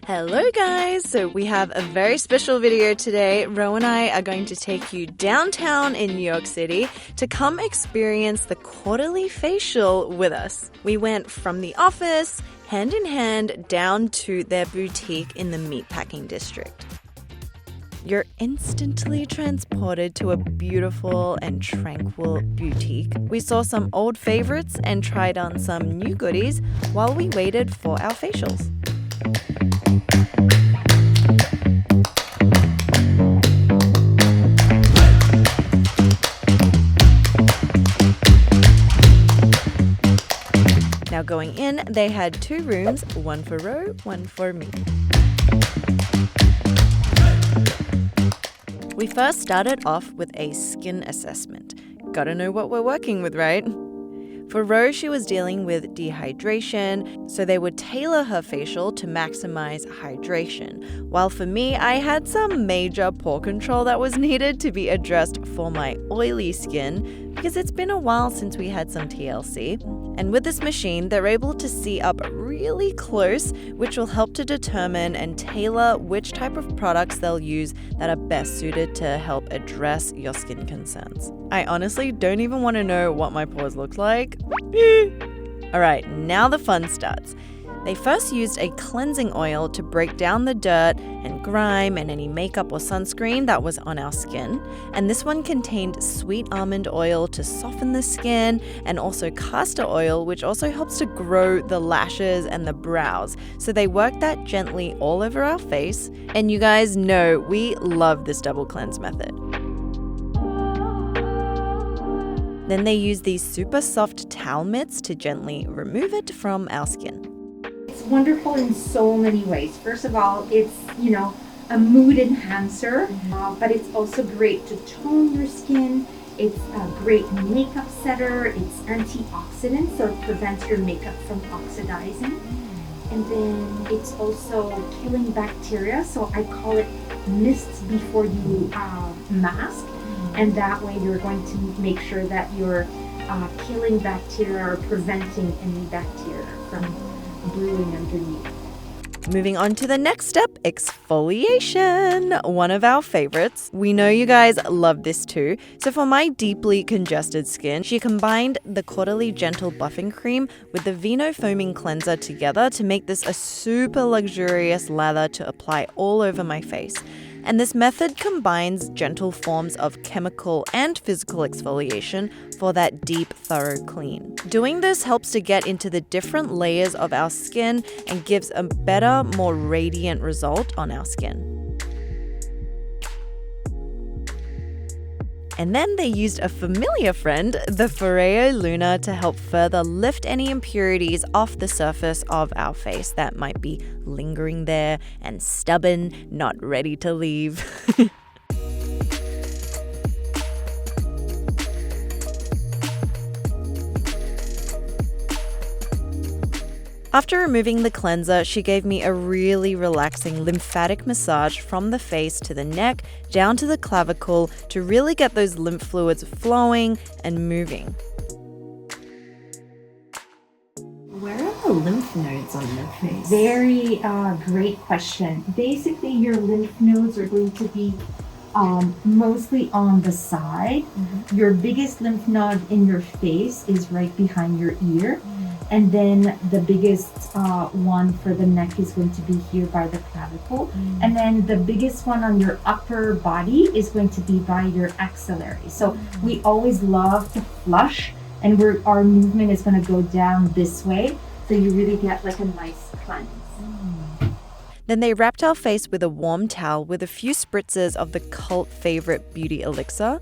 Hello guys! So we have a very special video today. Ro and I are going to take you downtown in New York City to come experience the Caudalie facial with us. We went from the office, hand in hand, down to their boutique in the Meatpacking district. You're instantly transported to a beautiful and tranquil boutique. We saw some old favorites and tried on some new goodies while we waited for our facials. Now going in, they had 2 rooms, one for Ro, one for me. We first started off with a skin assessment. Gotta know what we're working with, right? For Ro, she was dealing with dehydration, so they would tailor her facial to maximize hydration. While for me, I had some major pore control that was needed to be addressed for my oily skin because it's been a while since we had some TLC. And with this machine, they're able to see up really close, which will help to determine and tailor which type of products they'll use that are best suited to help address your skin concerns. I honestly don't even want to know what my pores look like. Alright, now the fun starts. They first used a cleansing oil to break down the dirt and grime and any makeup or sunscreen that was on our skin. And this one contained sweet almond oil to soften the skin, and also castor oil, which also helps to grow the lashes and the brows. So they worked that gently all over our face. And you guys know we love this double cleanse method. Then they used these super soft towel mitts to gently remove it from our skin. It's wonderful in so many ways. First of all, it's, a mood enhancer, but it's also great to tone your skin. It's a great makeup setter. It's antioxidant, so it prevents your makeup from oxidizing. And then it's also killing bacteria, so I call it mists before you mask. And that way you're going to make sure that you're killing bacteria or preventing any bacteria from brewing underneath. Moving on to the next step, exfoliation, one of our favorites. We know you guys love this too. So for my deeply congested skin, she combined the Caudalie Gentle Buffing Cream with the Vino Foaming Cleanser together to make this a super luxurious lather to apply all over my face. And this method combines gentle forms of chemical and physical exfoliation for that deep, thorough clean. Doing this helps to get into the different layers of our skin and gives a better, more radiant result on our skin. And then they used a familiar friend, the Foreo Luna, to help further lift any impurities off the surface of our face that might be lingering there and stubborn, not ready to leave. After removing the cleanser, she gave me a really relaxing lymphatic massage from the face to the neck, down to the clavicle, to really get those lymph fluids flowing and moving. Where are the lymph nodes on your face? Very great question. Basically, your lymph nodes are going to be mostly on the side. Mm-hmm. Your biggest lymph node in your face is right behind your ear. And then the biggest one for the neck is going to be here by the clavicle. And then the biggest one on your upper body is going to be by your axillary. So we always love to flush, and our movement is going to go down this way. So you really get like a nice cleanse. Then they wrapped our face with a warm towel with a few spritzes of the cult favorite beauty Elixir.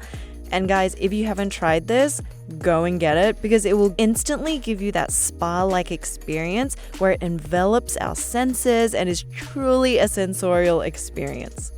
And guys, if you haven't tried this, go and get it because it will instantly give you that spa-like experience where it envelops our senses and is truly a sensorial experience.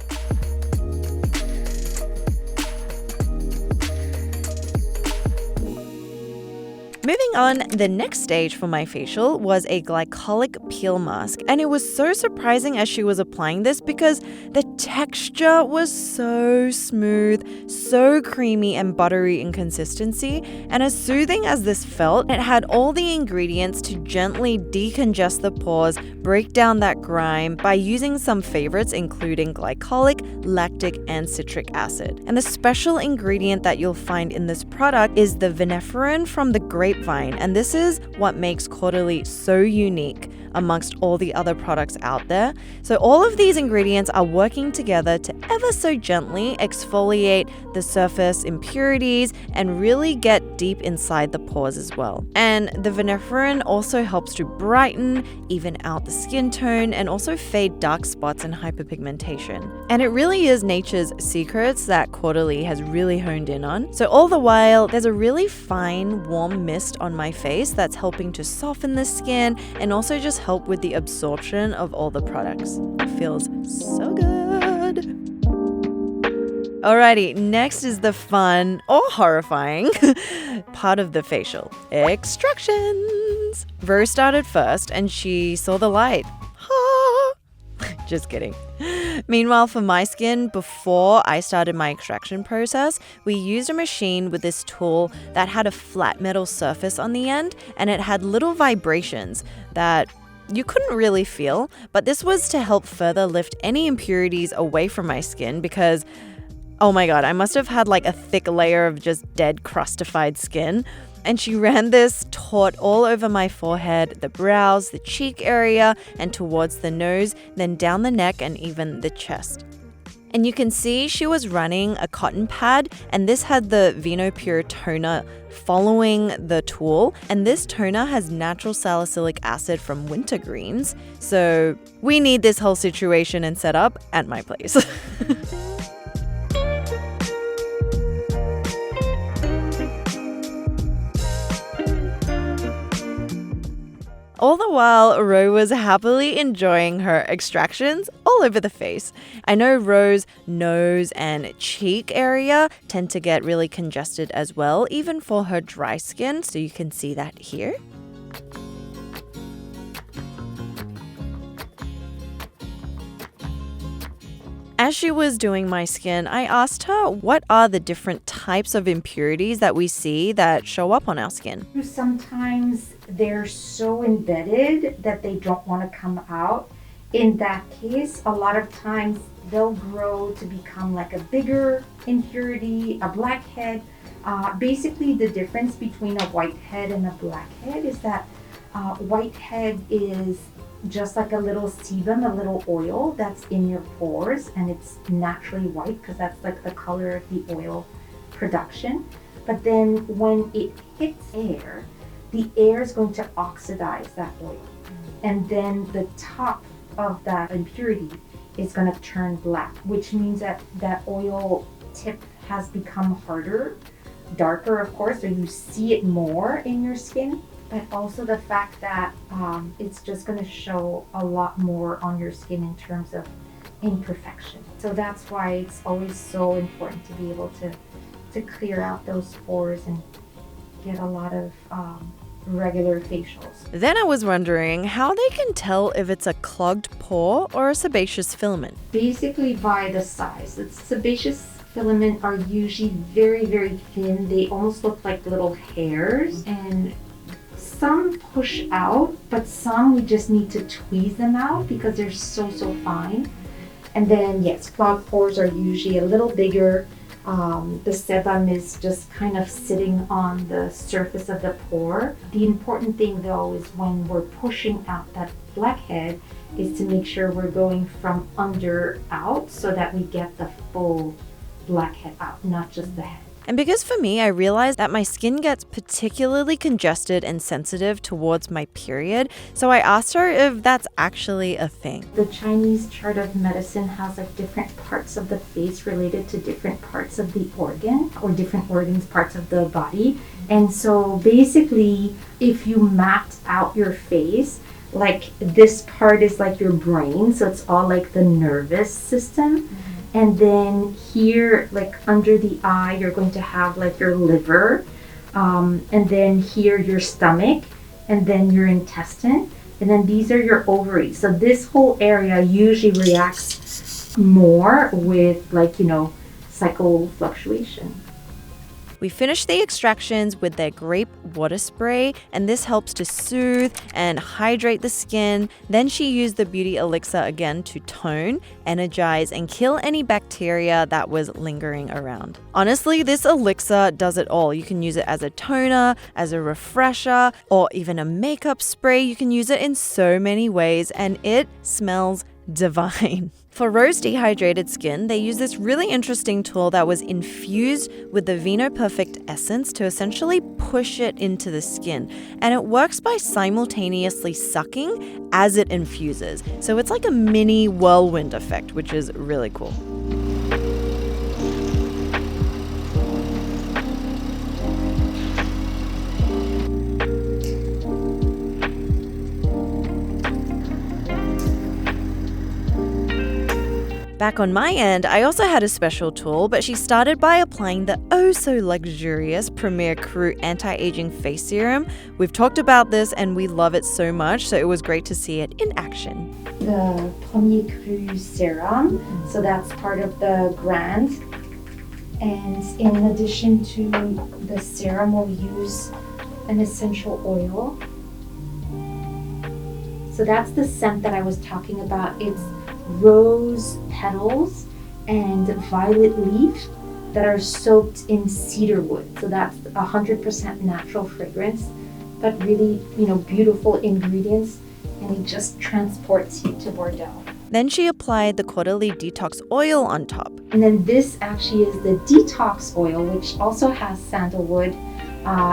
Moving on, the next stage for my facial was a glycolic peel mask. And it was so surprising as she was applying this because the texture was so smooth, so creamy and buttery in consistency. And as soothing as this felt, it had all the ingredients to gently decongest the pores, break down that grime by using some favorites including glycolic, lactic, and citric acid. And the special ingredient that you'll find in this product is the Vinothérapie from the grapevine, and this is what makes Caudalie so unique amongst all the other products out there. So all of these ingredients are working together to ever so gently exfoliate the surface impurities and really get deep inside the pores as well. And the Vinothérapie also helps to brighten, even out the skin tone, and also fade dark spots and hyperpigmentation. And it really is nature's secrets that Caudalie has really honed in on. So all the while, there's a really fine, warm mist on my face that's helping to soften the skin and also just help with the absorption of all the products. It feels so good. Alrighty, next is the fun or horrifying part of the facial, extractions. Ro started first and she saw the light. Just kidding. Meanwhile, for my skin, before I started my extraction process, we used a machine with this tool that had a flat metal surface on the end, and it had little vibrations that you couldn't really feel, but this was to help further lift any impurities away from my skin because, oh my god, I must have had like a thick layer of just dead crustified skin. And she ran this taut all over my forehead, the brows, the cheek area, and towards the nose, then down the neck and even the chest. And you can see she was running a cotton pad, and this had the Vinothérapie toner following the tool. And this toner has natural salicylic acid from wintergreens. So we need this whole situation and setup at my place. All the while, Ro was happily enjoying her extractions all over the face. I know Ro's nose and cheek area tend to get really congested as well, even for her dry skin, so you can see that here. As she was doing my skin, I asked her what are the different types of impurities that we see that show up on our skin. Sometimes they're so embedded that they don't want to come out. In that case, a lot of times they'll grow to become like a bigger impurity, a blackhead. Basically, the difference between a whitehead and a blackhead is that whitehead is just like a little sebum, a little oil that's in your pores, and it's naturally white because that's like the color of the oil production. But then when it hits air, the air is going to oxidize that oil. And then the top of that impurity is going to turn black, which means that that oil tip has become harder, darker, of course, so you see it more in your skin. But also the fact that it's just going to show a lot more on your skin in terms of imperfection. So that's why it's always so important to be able to clear out those pores and get a lot of regular facials. Then I was wondering how they can tell if it's a clogged pore or a sebaceous filament. Basically by the size. The sebaceous filament are usually very, very thin. They almost look like little hairs, and some push out, but some we just need to tweeze them out because they're so fine. And then yes, clogged pores are usually a little bigger. The sebum is just kind of sitting on the surface of the pore. The important thing though is when we're pushing out that blackhead is to make sure we're going from under out so that we get the full blackhead out, not just the head. And because for me, I realized that my skin gets particularly congested and sensitive towards my period, so I asked her if that's actually a thing. The Chinese chart of medicine has like different parts of the face related to different parts of the organ, or different organs, parts of the body. And so basically, if you mapped out your face, like this part is like your brain, so it's all like the nervous system. And then here, like under the eye, you're going to have like your liver. and then here your stomach, and then your intestine, and then these are your ovaries. So this whole area usually reacts more with, like, cycle fluctuation. We finished the extractions with their grape water spray, and this helps to soothe and hydrate the skin. Then she used the beauty elixir again to tone, energize, and kill any bacteria that was lingering around. Honestly, this elixir does it all. You can use it as a toner, as a refresher, or even a makeup spray. You can use it in so many ways, and it smells divine. For rose dehydrated skin, they use this really interesting tool that was infused with the Vinothérapie essence to essentially push it into the skin. And it works by simultaneously sucking as it infuses. So it's like a mini whirlwind effect, which is really cool. Back on my end, I also had a special tool, but she started by applying the oh-so-luxurious Premier Cru Anti-Aging Face Serum. We've talked about this and we love it so much, so it was great to see it in action. The Premier Cru Serum, so that's part of the brand. And in addition to the serum, we'll use an essential oil. So that's the scent that I was talking about. It's rose petals and violet leaf that are soaked in cedar wood. So that's 100% natural fragrance, but really, beautiful ingredients, and it just transports you to Bordeaux. Then she applied the Caudalie detox oil on top. And then this actually is the detox oil, which also has sandalwood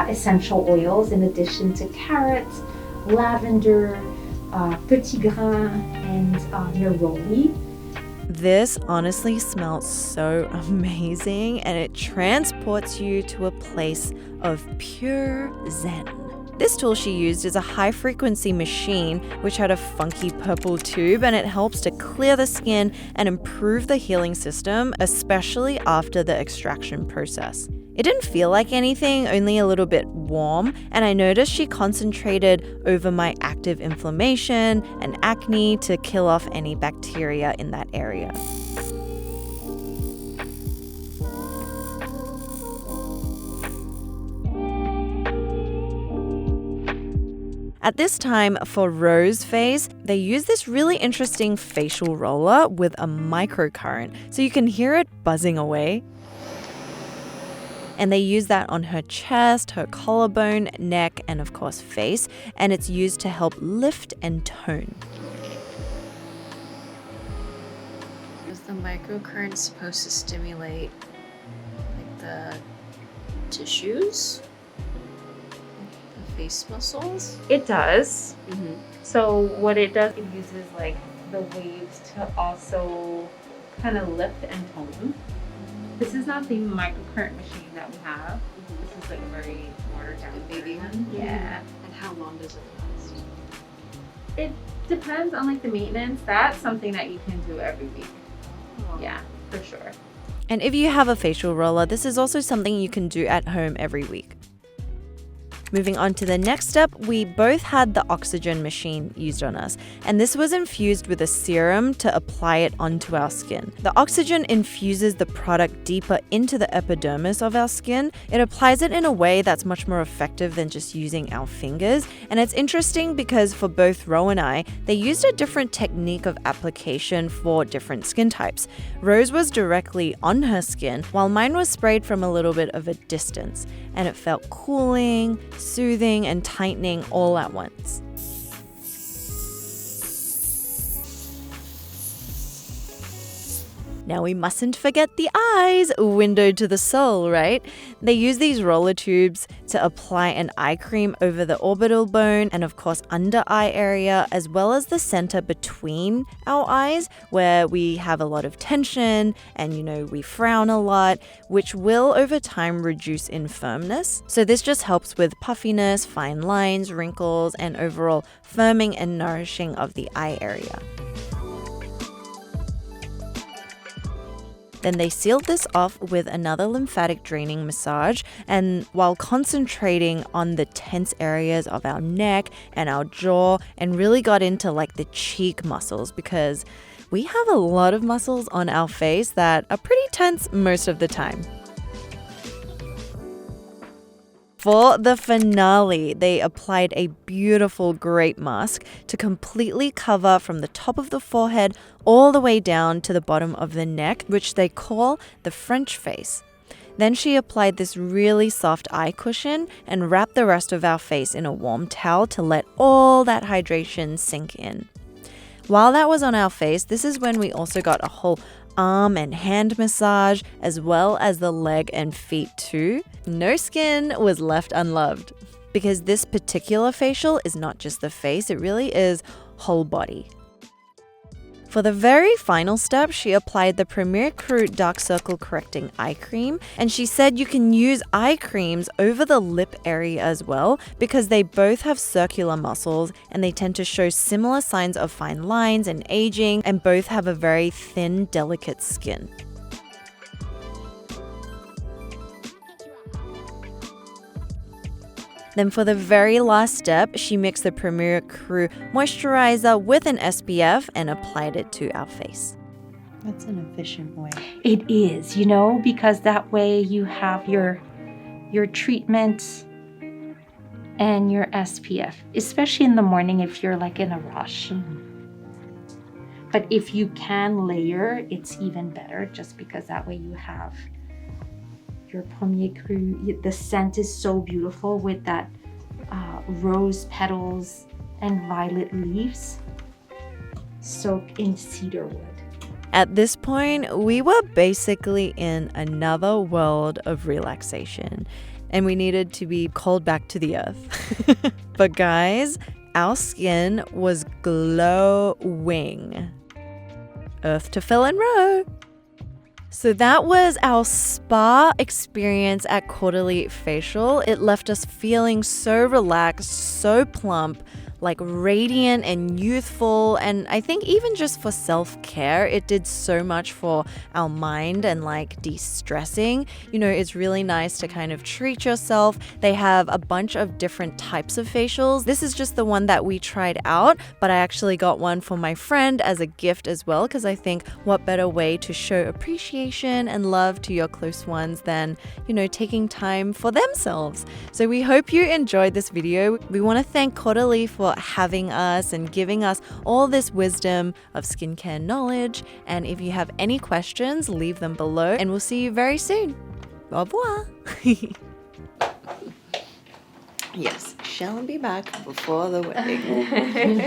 essential oils in addition to carrot, lavender, petit grain, and neroli. This honestly smells so amazing, and it transports you to a place of pure zen. This tool she used is a high-frequency machine which had a funky purple tube, and it helps to clear the skin and improve the healing system, especially after the extraction process. It didn't feel like anything, only a little bit warm, and I noticed she concentrated over my active inflammation and acne to kill off any bacteria in that area. At this time, for Rose face, they use this really interesting facial roller with a microcurrent, so you can hear it buzzing away. And they use that on her chest, her collarbone, neck, and of course face, and it's used to help lift and tone. Is the microcurrent supposed to stimulate the tissues? The face muscles? It does. Mm-hmm. So what it does, it uses the waves to also kind of lift and tone. This is not the microcurrent machine that we have. This is a very watered down baby version. one? Yeah. And how long does it last? It depends on the maintenance. That's something that you can do every week. Oh. Yeah, for sure. And if you have a facial roller, this is also something you can do at home every week. Moving on to the next step, we both had the oxygen machine used on us, and this was infused with a serum to apply it onto our skin. The oxygen infuses the product deeper into the epidermis of our skin. It applies it in a way that's much more effective than just using our fingers, and it's interesting because for both Ro and I, they used a different technique of application for different skin types. Rose was directly on her skin, while mine was sprayed from a little bit of a distance, and it felt cooling, soothing, and tightening all at once. Now we mustn't forget the eyes, window to the soul, right? They use these roller tubes to apply an eye cream over the orbital bone and of course under eye area, as well as the center between our eyes where we have a lot of tension and we frown a lot, which will over time reduce in firmness. So this just helps with puffiness, fine lines, wrinkles, and overall firming and nourishing of the eye area. Then they sealed this off with another lymphatic draining massage, and while concentrating on the tense areas of our neck and our jaw, and really got into like the cheek muscles, because we have a lot of muscles on our face that are pretty tense most of the time. For the finale, they applied a beautiful grape mask to completely cover from the top of the forehead all the way down to the bottom of the neck, which they call the French face. Then she applied this really soft eye cushion and wrapped the rest of our face in a warm towel to let all that hydration sink in. While that was on our face, this is when we also got a whole arm and hand massage, as well as the leg and feet too. No skin was left unloved, because this particular facial is not just the face, it really is whole body. For the very final step, she applied the Premier Cru Dark Circle Correcting Eye Cream, and she said you can use eye creams over the lip area as well, because they both have circular muscles and they tend to show similar signs of fine lines and aging, and both have a very thin, delicate skin. Then for the very last step, she mixed the Premier Cru moisturizer with an SPF and applied it to our face. That's an efficient way. It is, because that way you have your treatment and your SPF, especially in the morning if you're like in a rush. But if you can layer, it's even better, just because that way you have your Premier Cru. The scent is so beautiful with that rose petals and violet leaves soaked in cedar wood. At this point, we were basically in another world of relaxation, and we needed to be called back to the earth. But guys, our skin was glowing. Earth to Fel and Ro. So that was our spa experience at Caudalie Facial. It left us feeling so relaxed, so plump, like radiant and youthful, and I think even just for self-care, it did so much for our mind and like de-stressing. It's really nice to kind of treat yourself. They have a bunch of different types of facials. This is just the one that we tried out, but I actually got one for my friend as a gift as well, because I think what better way to show appreciation and love to your close ones than, taking time for themselves. So we hope you enjoyed this video. We want to thank Caudalie for having us and giving us all this wisdom of skincare knowledge. And if you have any questions, leave them below, and we'll see you very soon. Au revoir. Yes, shall be back before the wedding.